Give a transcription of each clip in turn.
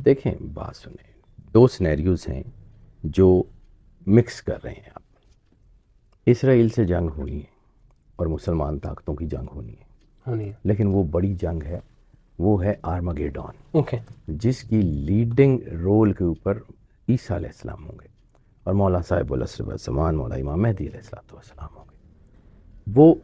देखें, बात सुने, दो सिनेरियोज हैं जो मिक्स कर रहे हैं आप। इसराइल से जंग होनी है और मुसलमान ताकतों की जंग होनी है, लेकिन वो बड़ी जंग है, वो है आर्मागेडॉन। जिसकी लीडिंग रोल के ऊपर ईसा अलैहिस्सलाम होंगे और मौला साहिबुल असर व ज़मान मौला इमाम मेहदी अलैहिस्सलाम होंगे। वो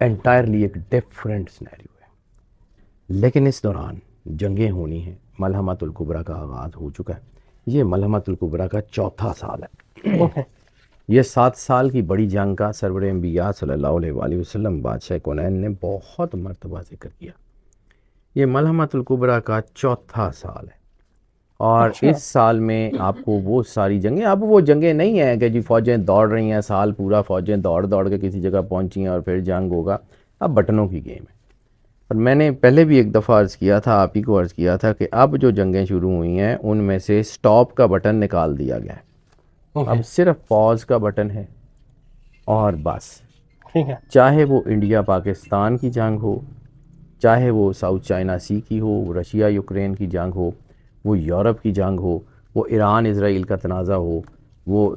एंटायरली एक डिफरेंट सिनेरियो है। लेकिन इस दौरान जंगें होनी हैं। मलहमतुल कुबरा का आगाज़ हो चुका है। ये मलहमतुल कुबरा का चौथा साल है। ये 7 साल की बड़ी जंग का सरवर अंबिया सल्लल्लाहु अलैहि वसल्लम बादशाह कौनैन ने बहुत मरतबा जिक्र किया। ये मलहमतुल कुबरा का चौथा साल है और इस साल में आपको वो सारी जंगें, अब वो जंगें नहीं हैं कि जी फ़ौजें दौड़ रही हैं, साल पूरा फ़ौजें दौड़ दौड़ के किसी जगह पहुंची हैं और फिर जंग होगा। अब बटनों की गेम है। और मैंने पहले भी एक दफ़ा अर्ज़ किया था, आप ही को अर्ज़ किया था कि अब जो जंगें शुरू हुई हैं उनमें से स्टॉप का बटन निकाल दिया गया है। अब सिर्फ पॉज का बटन है और बस। ठीक है। चाहे वो इंडिया पाकिस्तान की जंग हो, चाहे वो साउथ चाइना सी की हो, रशिया यूक्रेन की जंग हो, वो यूरोप की जंग हो, वो ईरान इसराइल का तनाज़ा हो, वो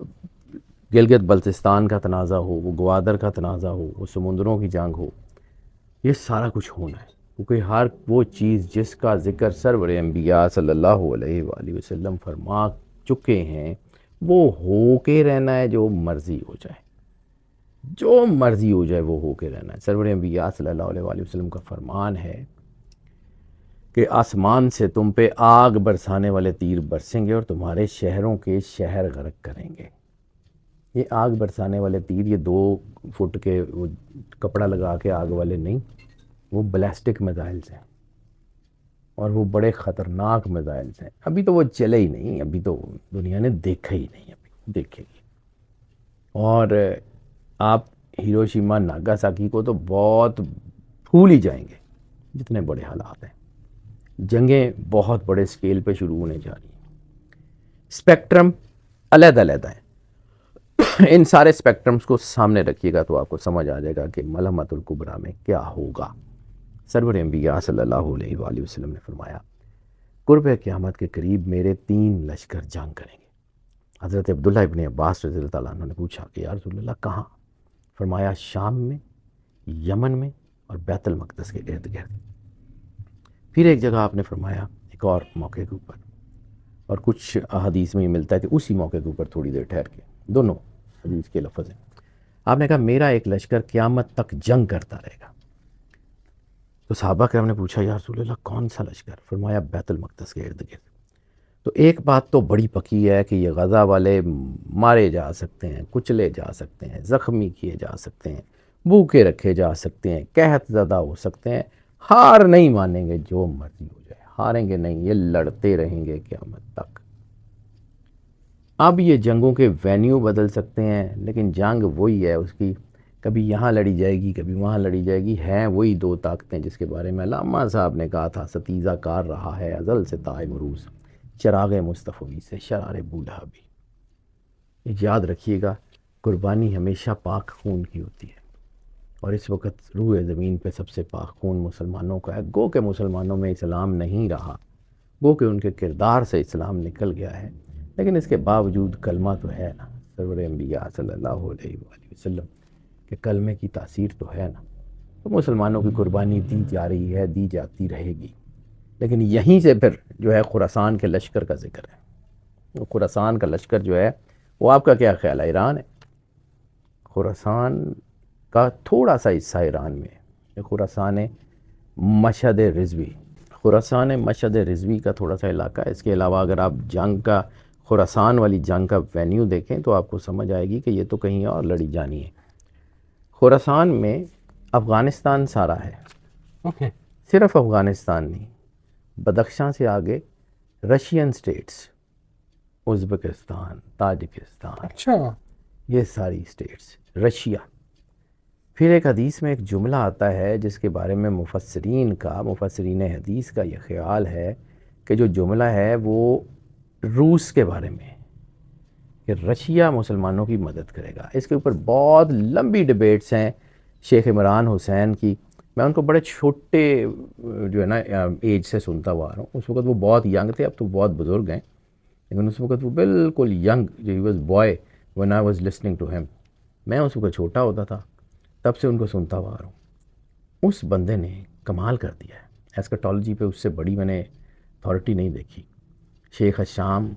गिलगित बल्तिस्तान का तनाज़ा हो, वो ग्वादर का तनाज़ा हो, वो समुंदरों की जंग हो, ये सारा कुछ होना है। क्योंकि हर वो चीज़ जिसका ज़िक्र सरवर अंबिया सल्लल्लाहु अलैहि वसल्लम फरमा चुके हैं, वो हो के रहना है। जो मर्ज़ी हो जाए, जो मर्ज़ी हो जाए, वो हो के रहना है। सरवर अंबिया सल्लल्लाहु अलैहि वसल्लम का फरमान है कि आसमान से तुम पे आग बरसाने वाले तीर बरसेंगे और तुम्हारे शहरों के शहर गर्क करेंगे। ये आग बरसाने वाले तीर ये 2 फुट के वो कपड़ा लगा के आग वाले नहीं, वो बैलिस्टिक मिसाइल्स हैं और वो बड़े ख़तरनाक मिसाइल्स हैं। अभी तो वो चले ही नहीं, अभी तो दुनिया ने देखा ही नहीं, अभी देखेगी। और आप हिरोशिमा नागासाकी को तो बहुत भूल ही जाएंगे, जितने बड़े हालात हैं। जंगें बहुत बड़े स्केल पे शुरू होने जा रही हैं। स्पेक्ट्रम अलग-अलग है। इन सारे स्पेक्ट्रम्स को सामने रखिएगा तो आपको समझ आ जाएगा कि मलहमतुल कुबरा में क्या होगा। सरवर अंबिया सल्लल्लाहु अलैहि वसल्लम ने फरमाया, कुर्ब क़यामत के करीब मेरे 3 लश्कर जंग करेंगे। हज़रत अब्दुल्ला इब्न अब्बास रज़ी अल्लाह ताला अन्हु ने पूछा कि या रसूल अल्लाह कहाँ? फरमाया शाम में, यमन में और बैतुल मक़दस के इर्द गिर्द। फिर एक जगह आपने फरमाया एक और मौके के ऊपर, और कुछ हदीस में ये मिलता है कि उसी मौके के ऊपर थोड़ी देर ठहर के, दोनों हदीस के लफ्ज़ हैं। आपने कहा मेरा एक लश्कर क़यामत तक जंग करता रहेगा। तो सहाबा करम ने पूछा या रसूल अल्लाह कौन सा लश्कर? फरमाया बैतुल मक़दस के इर्द गिर्द। तो एक बात तो बड़ी पक्की है कि ये गज़ा वाले मारे जा सकते हैं, कुचले जा सकते हैं, ज़ख्मी किए जा सकते हैं, भूखे रखे जा सकते हैं, कहत ज़दा हो सकते हैं। हार नहीं मानेंगे, जो मर्जी हो जाए, हारेंगे नहीं, ये लड़ते रहेंगे क़यामत तक। अब ये जंगों के वेन्यू बदल सकते हैं, लेकिन जंग वही है उसकी, कभी यहाँ लड़ी जाएगी, कभी वहाँ लड़ी जाएगी। हैं वही 2 ताकतें जिसके बारे में अल्लामा साहब ने कहा था, सतीज़ा कार रहा है अज़ल से ताए मरूज़, चराग़े मुस्तफ़वी से शरारे बूढ़ा भी। याद रखिएगा, कुर्बानी हमेशा पाक खून की होती है और इस वक्त रूए ज़मीन पे सबसे पाक खून मुसलमानों का है। गो के मुसलमानों में इस्लाम नहीं रहा, गो के उनके किरदार से इस्लाम निकल गया है, लेकिन इसके बावजूद कलमा तो है ना। सरवर अंबिया सल्लल्लाहु अलैहि वसल्लम के कलमे की तासीर तो है ना। तो मुसलमानों की कुर्बानी दी जा रही है, दी जाती रहेगी। लेकिन यहीं से फिर जो है खुरासान के लश्कर का जिक्र है। वो खुरासान का लश्कर जो है, वो आपका क्या ख्याल है? ईरान है। खुरासान का थोड़ा सा हिस्सा ईरान में है। खुरासान मशहद रिजवी, खुरासान मशहद रिजवी का थोड़ा सा इलाका है। इसके अलावा अगर आप जंग का, खुरासान वाली जंग का वेन्यू देखें तो आपको समझ आएगी कि ये तो कहीं और लड़ी जानी है। खुरासान में अफ़गानिस्तान सारा है। सिर्फ अफ़गानिस्तान नहीं, बदख्शां से आगे रशियन स्टेट्स, उज़्बेकिस्तान, ताजिकिस्तान, अच्छा। ये सारी स्टेट्स, रशिया। फिर एक हदीस में एक जुमला आता है जिसके बारे में मुफस्सिरीन हदीस का ये ख्याल है कि जो जुमला है वो रूस के बारे में है कि रशिया मुसलमानों की मदद करेगा। इसके ऊपर बहुत लंबी डिबेट्स हैं शेख इमरान हुसैन की मैं उनको बड़े छोटे जो है ना एज से सुनता हुआ आ रहा हूँ। उस वक्त वो बहुत यंग थे, अब तो बहुत बुजुर्ग हैं, लेकिन उस वक्त वो बिल्कुल यंग, जो he was boy when I was listening to him. मैं उस वक्त छोटा होता था, तब से उनको सुनता हुआ आ रहा हूँ। उस बंदे ने कमाल कर दिया है एस्कटोलॉजी पे, उससे बड़ी मैंने अथॉरिटी नहीं देखी। शेख हशाम,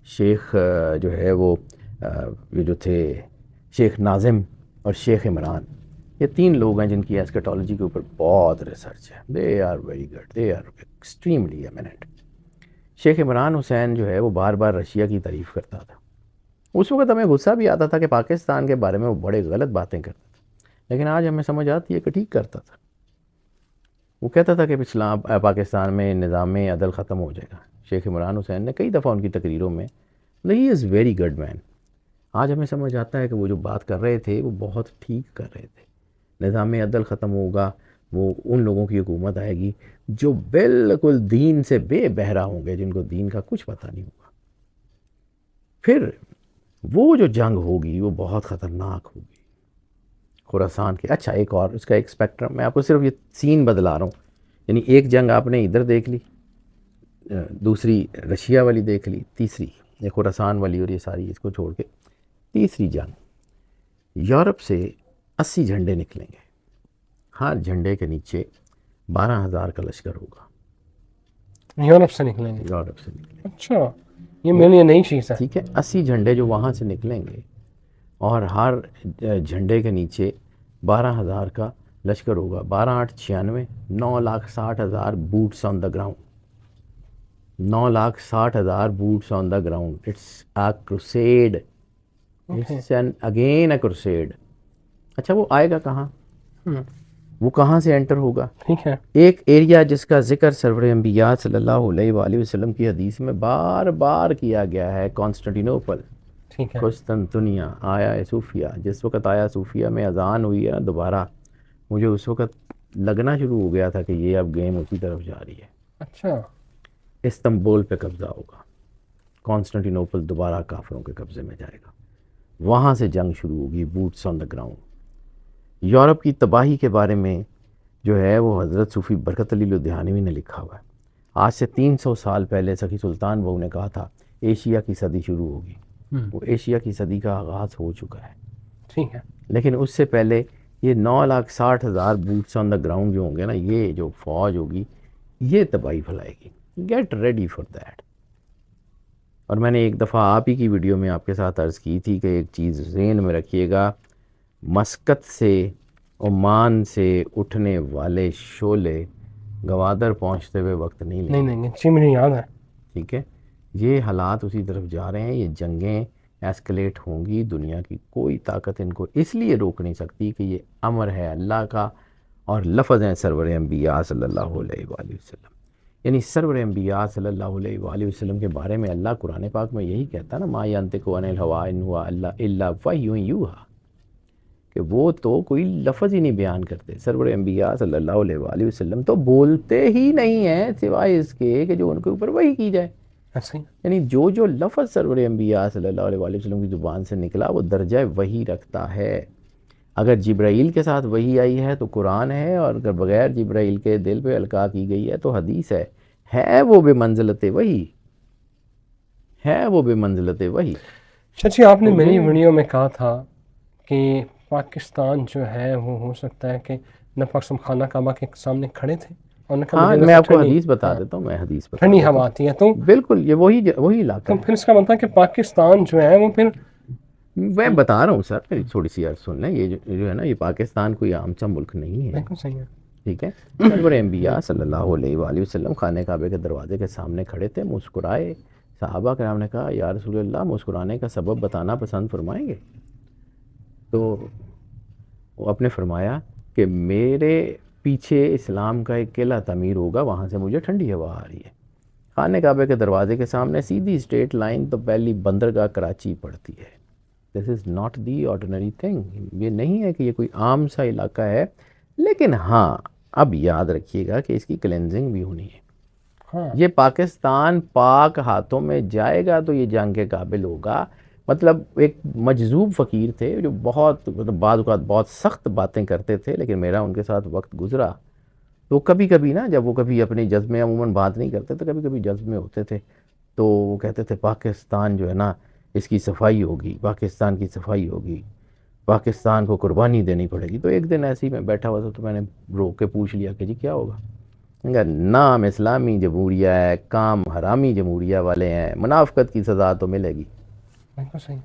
शेख जो है वो ये जो थे शेख नाजिम और शेख इमरान, ये 3 लोग हैं जिनकी एस्कटोलॉजी के ऊपर बहुत रिसर्च है। They are very good, they are extremely eminent. Sheikh Imran Hussain जो है वो बार बार रशिया की तारीफ़ करता था। उस वक्त हमें गुस्सा भी आता था कि पाकिस्तान के बारे में वो बड़े गलत बातें करता था, लेकिन आज हमें समझ आती है कि ठीक करता था। वो कहता था कि इस्लाम पाकिस्तान में निज़ाम अदल ख़त्म हो जाएगा। शेख इमरान हुसैन ने कई दफ़ा उनकी तकरीरों में, he is very good man. आज हमें समझ आता है कि वो जो बात कर रहे थे वो बहुत ठीक कर रहे थे। निज़ाम अदल ख़त्म होगा, वो उन लोगों की हुकूमत आएगी जो बिल्कुल दीन से बेबहरा होंगे, जिनको दीन का कुछ पता नहीं होगा। फिर वो जो जंग होगी वो बहुत ख़तरनाक होगी खुरासान की। अच्छा, एक और इसका एक स्पेक्ट्रम, मैं आपको सिर्फ ये सीन बदला रहा हूँ। यानी एक जंग आपने इधर देख ली, दूसरी रशिया वाली देख ली, तीसरी ये खुरासान वाली, और ये सारी इसको छोड़ के तीसरी जंग। यूरोप से 80 झंडे निकलेंगे, हर झंडे के नीचे 12,000 का लश्कर होगा। यूरोप से निकलेंगे? यूरोप से निकलेंगे। अच्छा, ये मेरे लिए नई चीज़ है। ठीक है, 80 झंडे जो वहाँ से निकलेंगे, और हर झंडे के नीचे 12,000 का लश्कर होगा। 12,896, 9,60,000 boots on the ground. 9,60,000 boots on the ground. It's a crusade, it's an again a crusade. अच्छा, वो आएगा कहाँ? वो कहाँ से एंटर होगा? ठीक है, एक एरिया जिसका जिक्र सरवर अंबिया सल्लल्लाहु अलैहि वसल्लम की हदीस में बार बार किया गया है, कॉन्स्टेंटिनोपल, ठीक है। कुस्तुनतुनिया, आया सूफिया। जिस वक्त आया सूफिया में अजान हुई है ना दोबारा, मुझे उस वक्त लगना शुरू हो गया था कि ये अब गेम उसी तरफ जा रही है। अच्छा, इस्तंबुल पे कब्ज़ा होगा, कॉन्स्टेंटिनोपल दोबारा काफिरों के कब्ज़े में जाएगा, वहाँ से जंग शुरू होगी, boots on the ground. Europe की तबाही के बारे में जो है वो हज़रत सूफ़ी बरकत अली लुधियानवी ने लिखा हुआ है। आज से 300 साल पहले सखी सुल्तान बहू ने कहा था एशिया की सदी शुरू होगी। वो एशिया की सदी का आगाज़ हो चुका है, ठीक है। लेकिन उससे पहले ये 9,60,000 बूट्स ऑन द ग्राउंड जो होंगे ना, ये जो फौज होगी ये तबाही फैलाएगी। Get ready for that. और मैंने एक दफ़ा आप ही की वीडियो में आपके साथ अर्ज़ की थी कि एक चीज़ ज़हन में रखिएगा, मस्कत से ओमान से उठने वाले शोले गवादर पहुंचते हुए वक्त नहीं लेंगे। नहीं, जी मुझे याद है। ठीक है, ये हालात उसी तरफ जा रहे हैं। ये जंगें एस्केलेट होंगी, दुनिया की कोई ताकत इनको इसलिए रोक नहीं सकती कि ये अमर है अल्लाह का, और लफ्ज़ हैं सरवर अंबिया सल्लल्लाहु अलैहि वसल्लम। यानी सरवर अंबिया सल्लल्लाहु अलैहि वसल्लम के बारे में अल्लाह कुरान पाक में यही कहता ना, मा यंतिकु अनिल हवा इन हुवा इल्ला वह्युन यूहा, कि वो तो कोई लफ्ज़ ही नहीं बयान करते। सरवर अंबिया सल्लल्लाहु अलैहि वसल्लम तो बोलते ही नहीं हैं सिवाय इसके कि जो उनके ऊपर वही की जाए। ऐसे ही यानी जो जो लफ्ज़ सरवर अंबिया सल्लल्लाहु अलैहि वसल्लम की ज़ुबान से निकला वो दर्जा वही रखता है। अगर जिब्राइल के साथ वही आई है तो कुरान है, और अगर बग़ैर जिब्राइल के दिल पे अलका की गई है तो हदीस है वो बेमंज़िलत वही, है वो बेमंज़िलत वही। चाची, आपने मेरी वीडियो में कहा था कि पाकिस्तान जो है वो हो सकता है कि नफसम खाना काबा के सामने खड़े थे और हाँ, मैं आपको हदीस बता देता हूँ, मैं हदीस बता ठंडी देता हवा आती है तो हूँ। बिल्कुल, ये वही इलाका तो है। फिर इसका मतलब कि पाकिस्तान जो है वो फिर, मैं बता रहा हूँ सर, मेरी थोड़ी सी यार सुन लें। ये जो है ना, ये पाकिस्तान कोई आमचा मुल्क नहीं है। बिल्कुल सही है। ठीक है, सरवर अंबिया सल्लल्लाहु अलैहि वसल्लम खाने काबे के दरवाजे के सामने खड़े थे, मुस्कुराए। सहाबा कराम ने कहा, या रसूल अल्लाह, मुस्कुराने का सबब बताना पसंद फरमाएंगे? तो वो आपने फरमाया कि मेरे पीछे इस्लाम का एक किला तमीर होगा, वहाँ से मुझे ठंडी हवा आ रही है। खाने काबे के दरवाजे के सामने सीधी स्ट्रेट लाइन तो पहली बंदरगाह कराची पड़ती है। This is not the ordinary thing. ये नहीं है कि ये कोई आम सा इलाका है, लेकिन हाँ, अब याद रखिएगा कि इसकी क्लेंजिंग भी होनी है। हाँ, ये पाकिस्तान पाक हाथों में जाएगा तो ये जंग के काबिल होगा, मतलब एक मजजूब फ़कीर थे जो बहुत मतलब बाद औक़ात बहुत सख्त बातें करते थे, लेकिन मेरा उनके साथ वक्त गुज़रा तो कभी कभी ना, जब वो कभी अपने जज्ब में अमूमन बात नहीं करते तो कभी कभी जज्ब में होते थे, तो वो कहते थे पाकिस्तान जो है ना इसकी सफाई होगी, पाकिस्तान की सफाई होगी, पाकिस्तान को कुर्बानी देनी पड़ेगी। तो एक दिन ऐसे ही मैं बैठा हुआ था तो मैंने रोक के पूछ लिया कि जी क्या होगा। मैंने कहा नाम इस्लामी जमहूरिया है, काम हरामी जमहूरिया वाले हैं, मुनाफ़कत की सज़ा तो मिलेगी। बिल्कुल सही।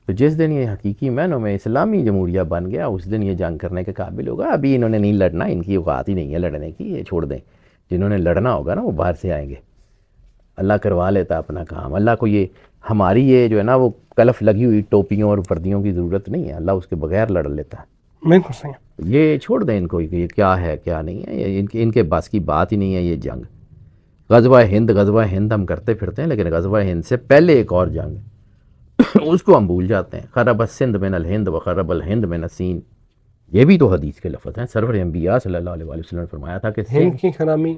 तो जिस दिन ये हकीकी मानों में इस्लामी जमहूरिया बन गया उस दिन ये जंग करने के काबिल होगा। अभी इन्होंने नहीं लड़ना, इनकी औकात ही नहीं है लड़ने की, ये छोड़ दें। जिन्होंने लड़ना होगा ना वो बाहर से आएंगे, अल्लाह करवा लेता अपना काम। अल्लाह को ये हमारी ये जो है ना वो कलफ लगी हुई टोपियों और वर्दियों की ज़रूरत नहीं है, अल्लाह उसके बगैर लड़ लेता है। बिल्कुल सही। ये छोड़ दें इनको कि ये क्या है क्या नहीं है, ये इनके बस की बात ही नहीं है ये जंग। ग़ज़वा हिंद हम करते फिरते हैं, लेकिन ग़ज़वा हिंद से पहले एक और जंग उसको हम भूल जाते हैं। खरब सिंध में नल हिंद व खरबल हिंद में नसीन, ये भी तो हदीस के लफ्ज़ हैं। सरवर अंबिया सल्लल्लाहु अलैहि वसल्लम ने फरमाया था कि हिंद की खरामी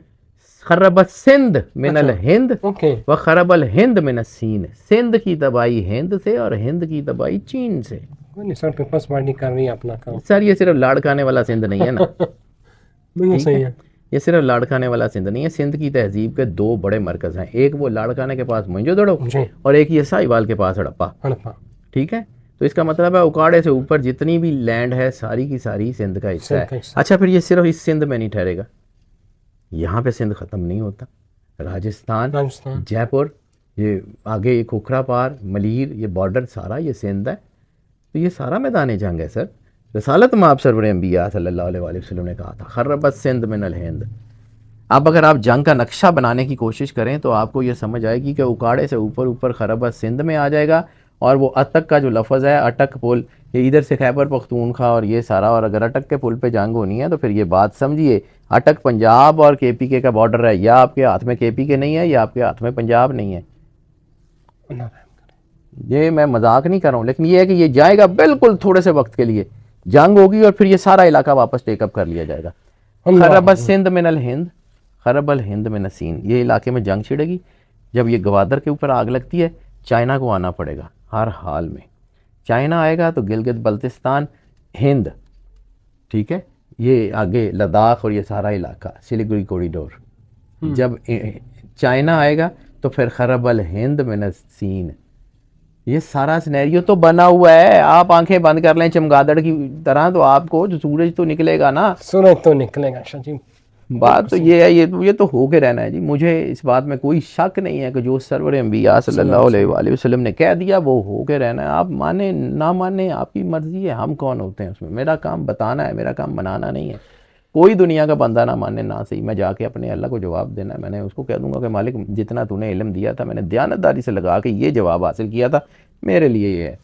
खरब सिंध मिनल हिंद ओके व खरबल हिंद में नसीन, सिंध की तबाही हिंद से और हिंद की तबाही चीन से। नहीं सर, पेपर्स पार्टी कर रही है अपना काम। सर ये सिर्फ लाड़ खाने वाला सिंध नहीं है ना बिल्कुल सही है। ये सिर्फ लाड़ खाने वाला सिंध नहीं है। सिंध की तहजीब के दो बड़े मरकज़ हैं, एक वो लाड़ खाने के पास मोइंजोदड़ो और एक ये साहिवाल के पास हड़प्पा। ठीक है, तो इसका मतलब है उकाड़े से ऊपर जितनी भी लैंड है सारी की सारी सिंध का हिस्सा है। अच्छा, फिर ये सिर्फ इस सिंध में नहीं ठहरेगा, यहाँ पे सिंध ख़त्म नहीं होता। राजस्थान, जयपुर, ये आगे ये खोखरा पार, मलीर, ये बॉर्डर सारा ये सिंध है। तो ये सारा मैदान जंग है सर। रसालत में आप सरवर अंबिया सल्लल्लाहु अलैहि वसल्लम ने कहा था खर्रबत सिंध मिनल हिंद। अब अगर आप जंग का नक्शा बनाने की कोशिश करें तो आपको ये समझ आएगी कि उकाड़े से ऊपर ऊपर खरबत सिंध में आ जाएगा, और वो अटक का जो लफ्ज़ है, अटक पुल, ये इधर से खैबर पख्तूनख्वा और ये सारा, और अगर अटक के पुल पे जंग होनी है तो फिर ये बात समझिए, अटक पंजाब और KPK का बॉर्डर है, या आपके हाथ में KPK नहीं है या आपके हाथ में पंजाब नहीं है। ये मैं मजाक नहीं कर रहा हूँ, लेकिन ये है कि ये जाएगा बिल्कुल थोड़े से वक्त के लिए, जंग होगी और फिर ये सारा इलाका वापस टेकअप कर लिया जाएगा। खरबत सिंध मिनल हिंद खरबल हिंद में नसीन, ये इलाके में जंग छिड़ेगी। जब ये गवादर के ऊपर आग लगती है, चाइना को आना पड़ेगा हर हाल में। चाइना आएगा तो गिलगित बल्तिस्तान, हिंद, ठीक है, ये आगे लद्दाख और ये सारा इलाका, सिलीगुड़ी कॉरिडोर। जब चाइना आएगा तो फिर खरबल हिंद में नसीन। ये सारा सिनेरियो तो बना हुआ है, आप आंखें बंद कर लें चमगादड़ की तरह तो आपको जो सूरज तो निकलेगा ना, सूरज तो निकलेगा जी। बात तो ये है, ये तो हो के रहना है जी। मुझे इस बात में कोई शक नहीं है कि जो सरवर अंबिया सल्लल्लाहु अलैहि वसल्लम ने कह दिया वो हो के रहना है। आप माने ना माने आपकी मर्जी है, हम कौन होते हैं उसमें। मेरा काम बताना है, मेरा काम बनाना नहीं है। कोई दुनिया का बंदा ना माने ना सही, मैं जाके अपने अल्लाह को जवाब देना है। मैंने उसको कह दूंगा कि मालिक जितना तूने इल्म दिया था मैंने दयानतदारी से लगा के ये जवाब हासिल किया था, मेरे लिए ये है।